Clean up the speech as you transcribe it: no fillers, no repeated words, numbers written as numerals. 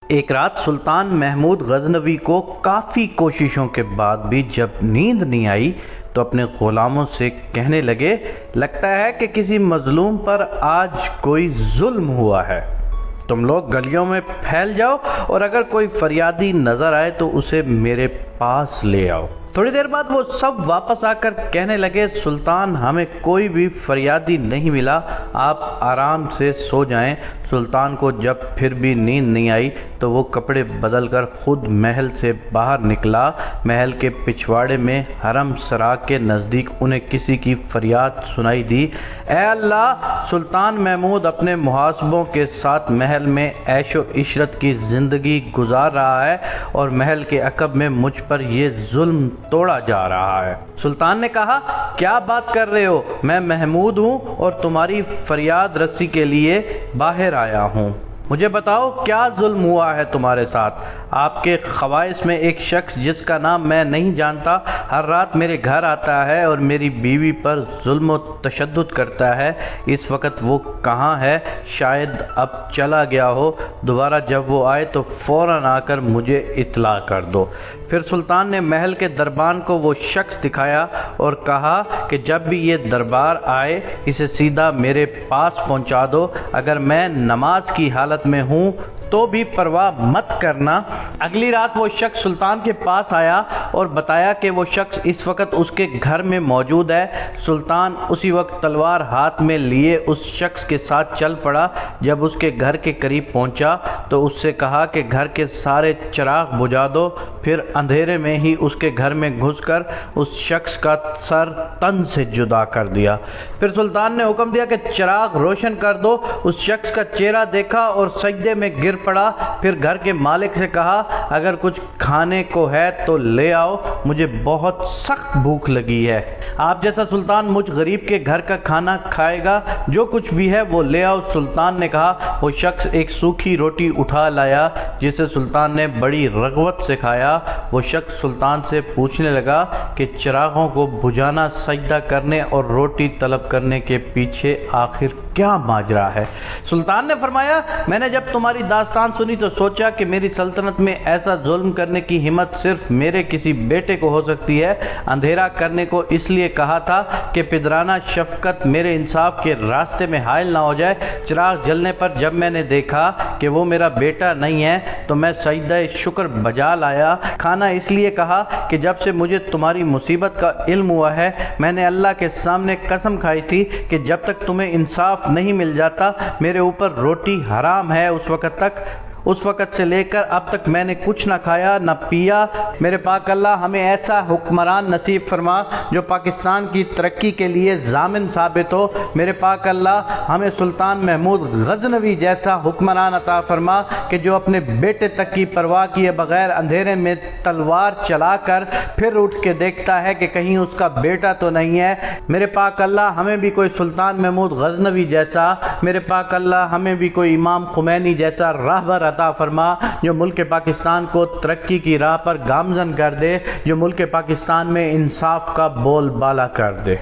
ایک رات سلطان محمود غزنوی کو کافی کوششوں کے بعد بھی جب نیند نہیں آئی تو اپنے غلاموں سے کہنے لگے، لگتا ہے کہ کسی مظلوم پر آج کوئی ظلم ہوا ہے۔ تم لوگ گلیوں میں پھیل جاؤ اور اگر کوئی فریادی نظر آئے تو اسے میرے پاس لے آؤ۔ تھوڑی دیر بعد وہ سب واپس آ کر کہنے لگے، سلطان ہمیں کوئی بھی فریادی نہیں ملا، آپ آرام سے سو جائیں۔ سلطان کو جب پھر بھی نیند نہیں آئی تو وہ کپڑے بدل کر خود محل سے باہر نکلا۔ محل کے پچھواڑے میں حرم سرا کے نزدیک انہیں کسی کی فریاد سنائی دی، اے اللہ! سلطان محمود اپنے محاسبوں کے ساتھ محل میں عیش و عشرت کی زندگی گزار رہا ہے اور محل کے عقب میں مجھ پر یہ ظلم توڑا جا رہا ہے۔ سلطان نے کہا، کیا بات کر رہے ہو؟ میں محمود ہوں اور تمہاری فریاد رسی کے لیے باہر آیا ہوں۔ مجھے بتاؤ کیا ظلم ہوا ہے تمہارے ساتھ؟ آپ کے خواص میں ایک شخص جس کا نام میں نہیں جانتا ہر رات میرے گھر آتا ہے اور میری بیوی پر ظلم و تشدد کرتا ہے۔ اس وقت وہ کہاں ہے؟ شاید اب چلا گیا ہو۔ دوبارہ جب وہ آئے تو فوراً آ کر مجھے اطلاع کر دو۔ پھر سلطان نے محل کے دربان کو وہ شخص دکھایا اور کہا کہ جب بھی یہ دربار آئے اسے سیدھا میرے پاس پہنچا دو۔ اگر میں نماز کی حالت میں ہوں تو بھی پرواہ مت کرنا۔ اگلی رات وہ شخص سلطان کے پاس آیا اور بتایا کہ وہ شخص اس وقت اس کے گھر میں موجود ہے۔ سلطان اسی وقت تلوار ہاتھ میں لیے اس شخص کے ساتھ چل پڑا۔ جب اس کے گھر کے قریب پہنچا تو اس سے کہا کہ گھر کے سارے چراغ بجھا دو۔ پھر اندھیرے میں ہی اس کے گھر میں گھس کر اس شخص کا سر تن سے جدا کر دیا۔ پھر سلطان نے حکم دیا کہ چراغ روشن کر دو۔ اس شخص کا چہرہ دیکھا اور سجدے میں گر پڑا۔ پھر گھر کے مالک سے کہا، اگر کچھ کھانے کو ہے تو لے آؤ، مجھے بہت سخت بھوک لگی ہے۔ آپ جیسا سلطان مجھ غریب کے گھر کا کھانا کھائے گا، جو کچھ بھی ہے وہ لے آؤ۔ سلطان نے کہا۔ وہ شخص ایک سوکھی روٹی اٹھا لایا جسے سلطان نے بڑی رغبت سے کھایا۔ وہ شخص سلطان سے پوچھنے لگا کہ چراغوں کو بجھانا، سجدہ کرنے اور روٹی طلب کرنے کے پیچھے آخر کیا ماجرا ہے؟ سلطان نے فرمایا، میں نے جب تمہاری داستان سنی تو سوچا کہ میری سلطنت میں ایسا ظلم کرنے کی ہمت صرف میرے کسی بیٹے کو ہو سکتی ہے۔ اندھیرا کرنے کو اس لیے کہا تھا کہ پدرانہ شفقت میرے انصاف کے راستے میں حائل نہ ہو جائے۔ چراغ جلنے پر جب میں نے دیکھا کہ وہ میرا بیٹا نہیں ہے تو میں سجدہ شکر بجا لایا۔ کھانا اس لیے کہا کہ جب سے مجھے تمہاری مصیبت کا علم ہوا ہے میں نے اللہ کے سامنے قسم کھائی تھی کہ جب تک تمہیں انصاف نہیں مل جاتا میرے اوپر روٹی حرام ہے۔ اس وقت سے لے کر اب تک میں نے کچھ نہ کھایا نہ پیا۔ میرے پاک اللہ ہمیں ایسا حکمران نصیب فرما جو پاکستان کی ترقی کے لیے ضامن ثابت ہو۔ میرے پاک اللہ ہمیں سلطان محمود غزنوی جیسا حکمران عطا فرما کہ جو اپنے بیٹے تک کی پرواہ کیے بغیر اندھیرے میں تلوار چلا کر پھر اٹھ کے دیکھتا ہے کہ کہیں اس کا بیٹا تو نہیں ہے۔ میرے پاک اللہ ہمیں بھی کوئی سلطان محمود غزنوی جیسا، میرے پاک اللہ ہمیں بھی کوئی امام خمینی جیسا راہبر عطا فرما جو ملک پاکستان کو ترقی کی راہ پر گامزن کر دے، جو ملک پاکستان میں انصاف کا بول بالا کر دے۔